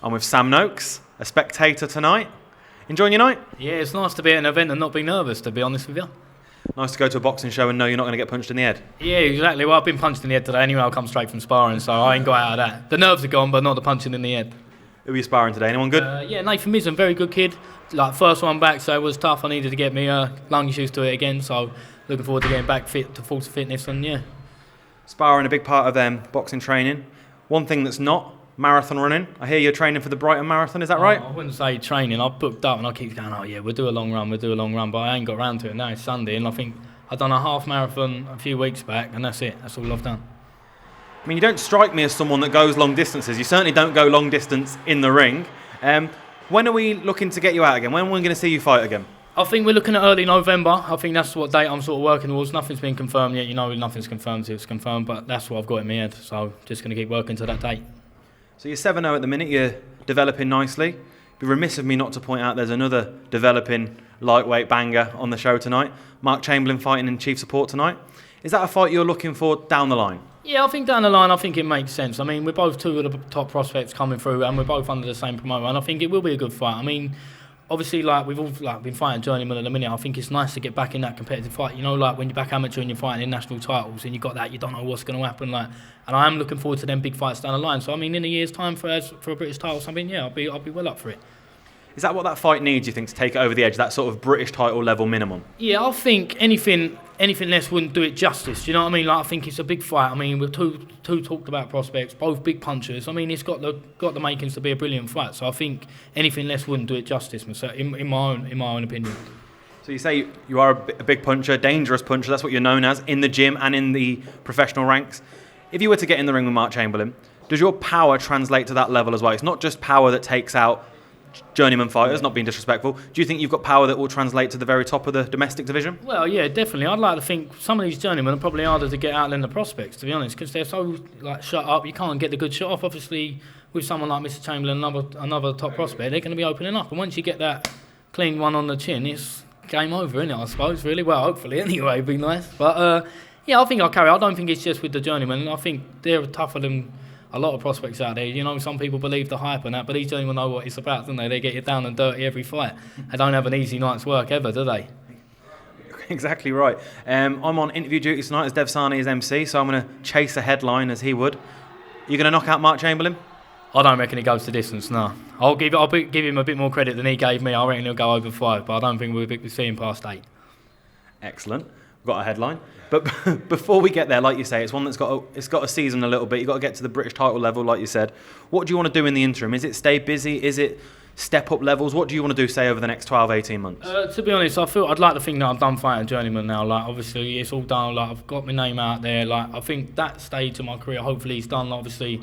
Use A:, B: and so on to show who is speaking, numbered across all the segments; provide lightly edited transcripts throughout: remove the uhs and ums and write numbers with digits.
A: I'm with Sam Noakes, a spectator tonight. Enjoying your night?
B: Yeah, it's nice to be at an event and not be nervous, to be honest with you.
A: Nice to go to a boxing show and know you're not going to get punched in the head.
B: Yeah, exactly. Well, I've been punched in the head today anyway. I'll come straight from sparring, so I ain't got out of that. The nerves are gone, but not the punching in the head.
A: Who are you sparring today? Anyone good?
B: Yeah, Nathan Mizzen, very good kid. Like, first one back, so it was tough. I needed to get me lungs used to it again, so looking forward to getting back fit to full fitness, and yeah.
A: Sparring a big part of boxing training. One thing that's not, marathon running. I hear you're training for the Brighton Marathon, is that right?
B: I wouldn't say training. I've booked up and I keep going, oh yeah, we'll do a long run, but I ain't got round to it. Now it's Sunday, and I think I've done a half marathon a few weeks back, and that's it. That's all I've done.
A: I mean, you don't strike me as someone that goes long distances. You certainly don't go long distance in the ring. When are we looking to get you out again? When are we going to see you fight again?
B: I think we're looking at early November. I think that's what date I'm sort of working towards. Nothing's been confirmed yet. You know, nothing's confirmed till it's confirmed, but that's what I've got in my head. So just going to keep working to that date.
A: So you're 7-0 at the minute. You're developing nicely. It'd be remiss of me not to point out there's another developing lightweight banger on the show tonight. Mark Chamberlain fighting in chief support tonight. Is that a fight you're looking for down the line?
B: Yeah, I think down the line, I think it makes sense. I mean, we're both two of the top prospects coming through, and we're both under the same promoter, and I think it will be a good fight. I mean, obviously, like, we've all been fighting journeyman at the minute. I think it's nice to get back in that competitive fight. You know, like when you're back amateur and you're fighting in national titles, and you got that, you don't know what's going to happen. Like, and I am looking forward to them big fights down the line. So I mean, in a year's time for a British title or something, yeah, I'll be well up for it.
A: Is that what that fight needs, you think, to take it over the edge? That sort of British title level minimum?
B: Yeah, I think anything less wouldn't do it justice. Do you know what I mean? Like, I think it's a big fight. I mean, we're two talked about prospects, both big punchers. I mean, it's got the makings to be a brilliant fight. So I think anything less wouldn't do it justice, in my own opinion.
A: So you say you are a big puncher, dangerous puncher. That's what you're known as in the gym and in the professional ranks. If you were to get in the ring with Mark Chamberlain, does your power translate to that level as well? It's not just power that takes out journeyman fighters, not being disrespectful. Do you think you've got power that will translate to the very top of the domestic division?
B: Well, yeah, definitely. I'd like to think some of these journeymen are probably harder to get out than the prospects, to be honest, because they're so shut up. You can't get the good shot off. Obviously, with someone like Mr. Chamberlain, another top prospect, they're going to be opening up. And once you get that clean one on the chin, it's game over, isn't it? I suppose, really. Well, hopefully, anyway, it'd be nice. But yeah, I think I'll carry. I don't think it's just with the journeymen. I think they're tougher than a lot of prospects out there. You know, some people believe the hype and that, but these gentlemen know what it's about, don't they? They get you down and dirty every fight. They don't have an easy night's work ever, do they?
A: Exactly right. I'm on interview duty tonight as Dev Sani is MC, so I'm going to chase a headline as he would. You going to knock out Mark Chamberlain?
B: I don't reckon he goes to distance, no. I'll give him a bit more credit than he gave me. I reckon he'll go over 5, but I don't think we'll be seeing past 8.
A: Excellent. We've got a headline. But before we get there, like you say, it's one that's got a season a little bit. You've got to get to the British title level, like you said. What do you want to do in the interim? Is it stay busy? Is it step up levels? What do you want to do, say, over the next 12, 18 months?
B: To be honest, I'd like to think that I've done fighting journeyman now. Like, obviously, it's all done. Like, I've got my name out there. Like, I think that stage of my career, hopefully, is done. Obviously,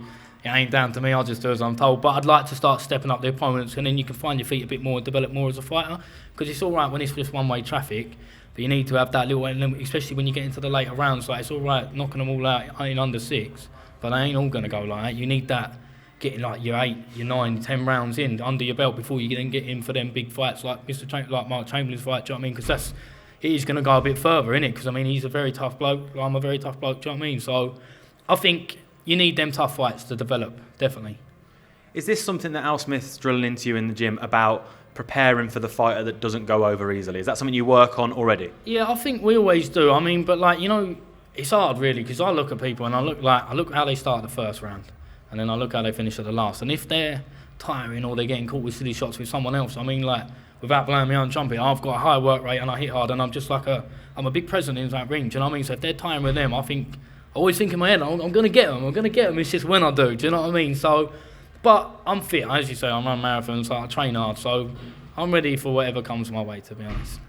B: it ain't down to me. I'll just do as I'm told. But I'd like to start stepping up the opponents, and then you can find your feet a bit more and develop more as a fighter. Because it's all right when it's just one-way traffic. But you need to have that little, especially when you get into the later rounds. Like, it's all right knocking them all out in under 6, but they ain't all going to go like that. You need that getting like your 8, your 9, 10 rounds in under your belt before you then get in for them big fights like like Mark Chamberlain's fight. Do you know what I mean? Because it is going to go a bit further, innit? Because I mean, he's a very tough bloke. I'm a very tough bloke. Do you know what I mean? So I think you need them tough fights to develop, definitely.
A: Is this something that Al Smith's drilling into you in the gym about preparing for the fighter that doesn't go over easily? Is that something you work on already?
B: Yeah, I think we always do. I mean, but like, you know, it's hard really, because I look at people and I look how they start the first round, and then I look how they finish at the last. And if they're tiring or they're getting caught with silly shots with someone else, I mean, like, without blowing my own trumpet, I've got a high work rate and I hit hard, and I'm just like I'm a big presence in that ring. Do you know what I mean? So if they're tiring with them, I always think in my head, I'm going to get them. It's just when I do. Do you know what I mean? So, but I'm fit, as you say. I run marathons, so I train hard. So I'm ready for whatever comes my way, to be honest.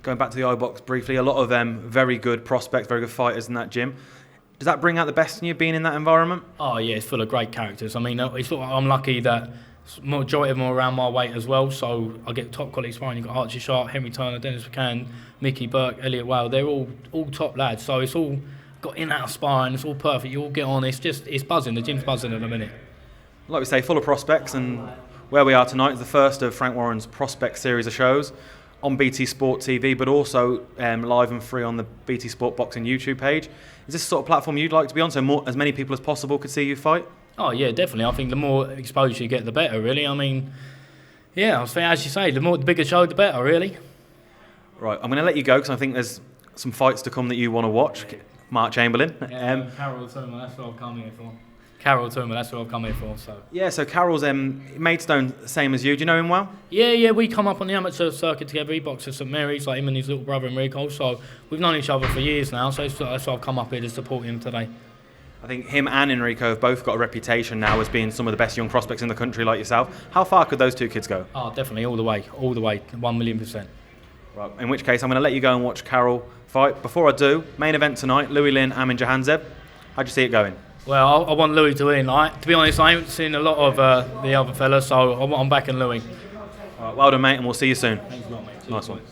A: Going back to the iBox briefly, a lot of very good prospects, very good fighters in that gym. Does that bring out the best in you, being in that environment?
B: Oh yeah, it's full of great characters. I mean, I'm lucky that majority of them are around my weight as well, so I get top quality sparring. You've got Archie Sharp, Henry Turner, Dennis McCann, Mickey Burke, Elliot Whale. They're all top lads, so it's all got in out of sparring. It's all perfect. You all get on. It's buzzing. The gym's buzzing at the minute.
A: Like we say, full of prospects, and where we are tonight is the first of Frank Warren's Prospect series of shows on BT Sport TV, but also live and free on the BT Sport Boxing YouTube page. Is this the sort of platform you'd like to be on, so as many people as possible could see you fight?
B: Oh yeah, definitely. I think the more exposure you get, the better. Really. I mean, yeah. I think, as you say, the bigger show, the better. Really.
A: Right, I'm going to let you go because I think there's some fights to come that you want to watch. Mark Chamberlain.
B: Carol Toomer, that's what I've come here for. Carol Toomer, that's what I've come here for. So.
A: Yeah, so Carol's Maidstone, same as you. Do you know him well?
B: Yeah, we come up on the amateur circuit together. He boxes at St Mary's, like him and his little brother Enrico. So we've known each other for years now. So that's why I've come up here to support him today.
A: I think him and Enrico have both got a reputation now as being some of the best young prospects in the country, like yourself. How far could those two kids go?
B: Oh, definitely, all the way, 1,000,000%.
A: Right, in which case, I'm going to let you go and watch Carol fight. Before I do, main event tonight, Louis Lin, Amin Jahanzeb. How'd you see it going?
B: Well, I want Louis to win. To be honest, I haven't seen a lot of the other fellas, so I'm backing Louis.
A: Right, well done, mate, and we'll see you soon.
B: Thanks a lot, mate.
A: Nice one.